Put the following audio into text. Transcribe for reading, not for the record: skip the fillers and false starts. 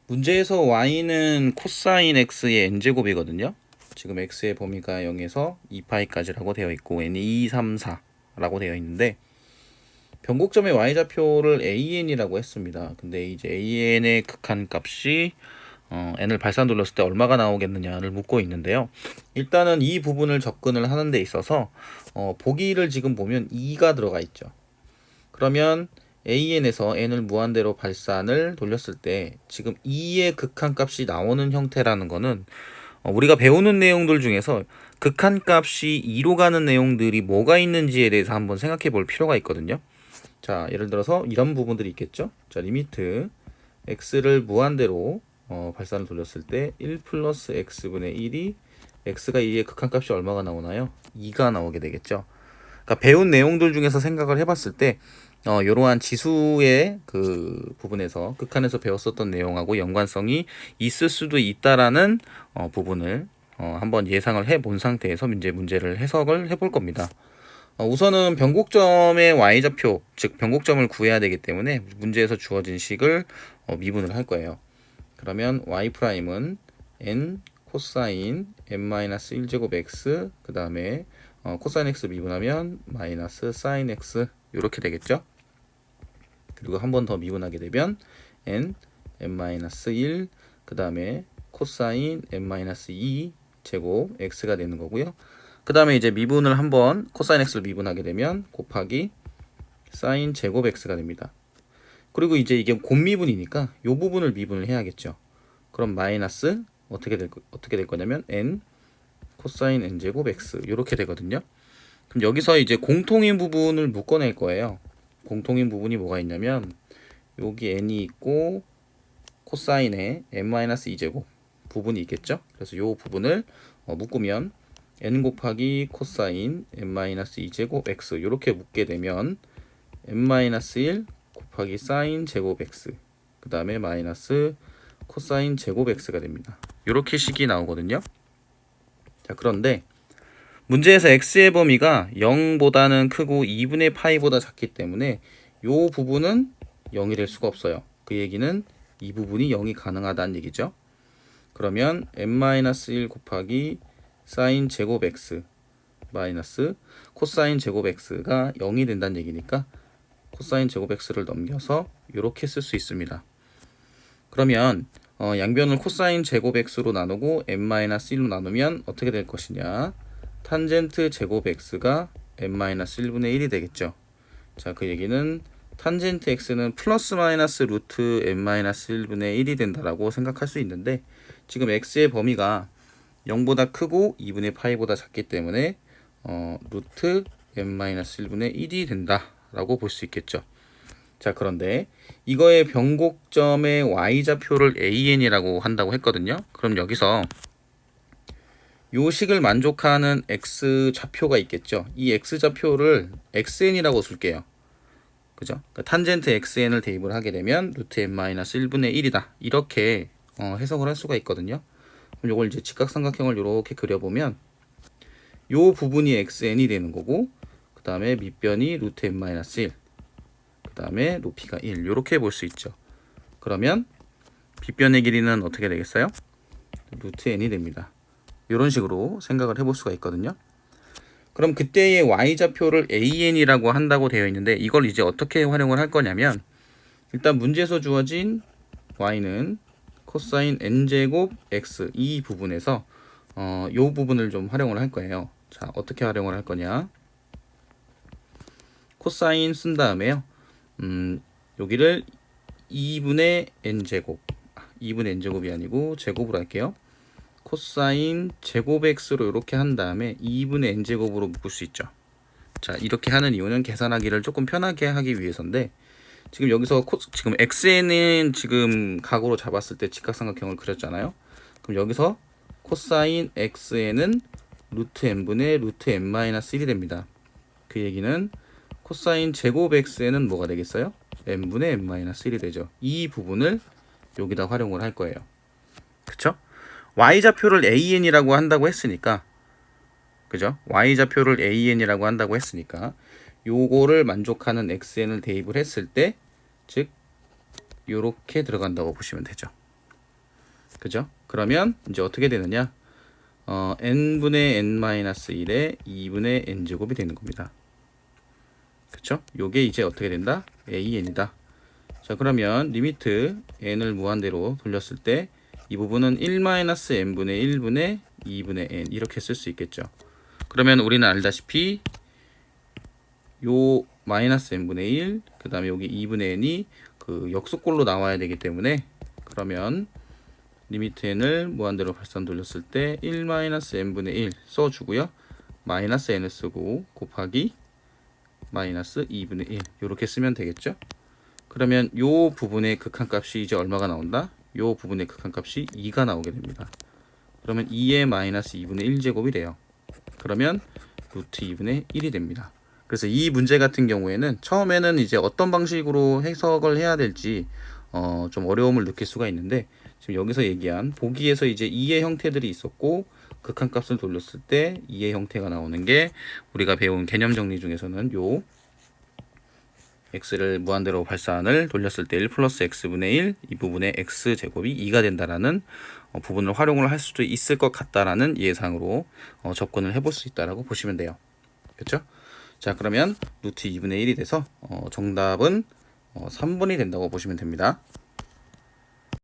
문제에서 y는 코사인 x의 n제곱이거든요. 지금 x의 범위가 0에서 2파이까지라고 되어 있고 n이 2, 3, 4라고 되어 있는데 변곡점의 y좌표를 an이라고 했습니다. 근데 이제 an의 극한값이 n을 발산 돌렸을 때 얼마가 나오겠느냐를 묻고 있는데요. 일단은 이 부분을 접근을 하는 데 있어서 보기를 지금 보면 2가 들어가 있죠. 그러면 an에서 n을 무한대로 발산을 돌렸을 때 지금 2의 극한값이 나오는 형태라는 거는 우리가 배우는 내용들 중에서 극한값이 2로 가는 내용들이 뭐가 있는지에 대해서 한번 생각해 볼 필요가 있거든요. 자, 예를 들어서 이런 부분들이 있겠죠. 자, 리미트 x를 무한대로 발산을 돌렸을 때 1 플러스 x분의 1이 x가 2의 극한값이 얼마가 나오나요? 2가 나오게 되겠죠. 그러니까 배운 내용들 중에서 생각을 해봤을 때 이러한 지수의 그 부분에서 극한에서 배웠었던 내용하고 연관성이 있을 수도 있다라는 부분을 한번 예상을 해본 상태에서 문제를 해석을 해볼 겁니다. 우선은 변곡점의 y좌표, 즉 변곡점을 구해야 되기 때문에 문제에서 주어진 식을 미분을 할 거예요. 그러면 y'은 n 코사인 n-1제곱 x 그 다음에 코사인 x 미분하면 마이너스 사인 x 이렇게 되겠죠. 그리고 한 번 더 미분하게 되면 n-1 그 다음에 코사인 n-2 제곱 x가 되는 거고요. 그 다음에 이제 미분을 한번 코사인 x를 미분하게 되면 곱하기 사인 제곱 x가 됩니다. 그리고 이제 이게 곱미분이니까 이 부분을 미분을 해야겠죠. 그럼 마이너스 어떻게 될 거냐면 n 코사인 n 제곱 x 이렇게 되거든요. 그럼 여기서 이제 공통인 부분을 묶어낼 거예요. 공통인 부분이 뭐가 있냐면 여기 n이 있고 코사인에 n-2제곱 부분이 있겠죠. 그래서 이 부분을 묶으면 n 곱하기 코사인 n-2제곱 x 이렇게 묶게 되면 n-1 곱하기 사인 제곱 x 그 다음에 마이너스 코사인 제곱 x가 됩니다. 이렇게 식이 나오거든요. 자, 그런데 문제에서 x의 범위가 0보다는 크고 2분의 파이보다 작기 때문에 이 부분은 0이 될 수가 없어요. 그 얘기는 이 부분이 0이 가능하다는 얘기죠. 그러면 n-1 곱하기 사인 제곱 x 마이너스 코사인 제곱 x가 0이 된다는 얘기니까 코사인 제곱 x를 넘겨서 이렇게 쓸 수 있습니다. 그러면 양변을 코사인 제곱 x로 나누고 n-1로 나누면 어떻게 될 것이냐? 탄젠트 제곱 x가 n-1분의 1이 되겠죠. 자, 그 얘기는 탄젠트 x는 플러스 마이너스 루트 n-1분의 1이 된다라고 생각할 수 있는데 지금 x의 범위가 0보다 크고 2분의 파이보다 작기 때문에 루트 n-1분의 1이 된다라고 볼 수 있겠죠. 자, 그런데 이거의 변곡점의 y좌표를 an이라고 한다고 했거든요. 그럼 여기서 요 식을 만족하는 x좌표가 있겠죠. 이 x좌표를 xn이라고 쓸게요. 그죠? 그러니까 탄젠트 xn을 대입을 하게 되면 루트 n-1분의 1이다. 이렇게 해석을 할 수가 있거든요. 그럼 요걸 이제 직각삼각형을 이렇게 그려보면 요 부분이 xn이 되는 거고 그 다음에 밑변이 루트 n-1 그 다음에 높이가 1 이렇게 볼 수 있죠. 그러면 빗변의 길이는 어떻게 되겠어요? 루트 n이 됩니다. 이런 식으로 생각을 해볼 수가 있거든요. 그럼 그때의 y좌표를 an이라고 한다고 되어 있는데 이걸 이제 어떻게 활용을 할 거냐면 일단 문제에서 주어진 y는 코사인 n제곱 x 이 부분에서 이 부분을 좀 활용을 할 거예요. 자, 어떻게 활용을 할 거냐? 코사인 쓴 다음에요. 여기를 2분의 n제곱 2분의 n제곱이 아니고 제곱으로 할게요. 코사인 제곱 x로 이렇게 한 다음에 2분의 n제곱으로 묶을 수 있죠. 자, 이렇게 하는 이유는 계산하기를 조금 편하게 하기 위해서인데 지금 여기서 지금 x는 지금 각으로 잡았을 때 직각삼각형을 그렸잖아요. 그럼 여기서 코사인 x는 루트 n분의 루트 n-1이 됩니다. 그 얘기는 코사인 제곱 x는 뭐가 되겠어요? n분의 n-1이 되죠. 이 부분을 여기다 활용을 할 거예요. 그쵸? y좌표를 an이라고 한다고 했으니까 그죠? y좌표를 an이라고 한다고 했으니까 요거를 만족하는 xn을 대입을 했을 때 즉 요렇게 들어간다고 보시면 되죠. 그죠? 그러면 이제 어떻게 되느냐? n분의 n-1에 2분의 n제곱이 되는 겁니다. 그쵸? 요게 이제 어떻게 된다? an이다. 자, 그러면 리미트 n을 무한대로 돌렸을 때 이 부분은 1-n분의 1분의 2분의 n 이렇게 쓸 수 있겠죠. 그러면 우리는 알다시피 요 마이너스 n분의 1, 그 다음에 여기 2분의 n이 그 역수꼴로 나와야 되기 때문에, 그러면 리미트 n을 무한대로 발산 돌렸을 때 1-n분의 1 써주고요. 마이너스 n을 쓰고 곱하기 마이너스 2분의 1 이렇게 쓰면 되겠죠. 그러면 요 부분의 극한값이 이제 얼마가 나온다? 요 부분의 극한값이 2가 나오게 됩니다. 그러면 2의 마이너스 2분의 1제곱이 돼요. 그러면 루트 2분의 1이 됩니다. 그래서 이 문제 같은 경우에는 처음에는 이제 어떤 방식으로 해석을 해야 될지 좀 어려움을 느낄 수가 있는데, 지금 여기서 얘기한 보기에서 이제 2의 형태들이 있었고 극한값을 돌렸을 때 2의 형태가 나오는 게 우리가 배운 개념 정리 중에서는 요 x를 무한대로 발산을 돌렸을 때 1 플러스 x분의 1 이 부분의 x제곱이 2가 된다라는 부분을 활용을 할 수도 있을 것 같다라는 예상으로 접근을 해볼 수 있다라고 보시면 돼요. 그렇죠? 자, 그러면 루트 2분의 1이 돼서 정답은 3번이 된다고 보시면 됩니다.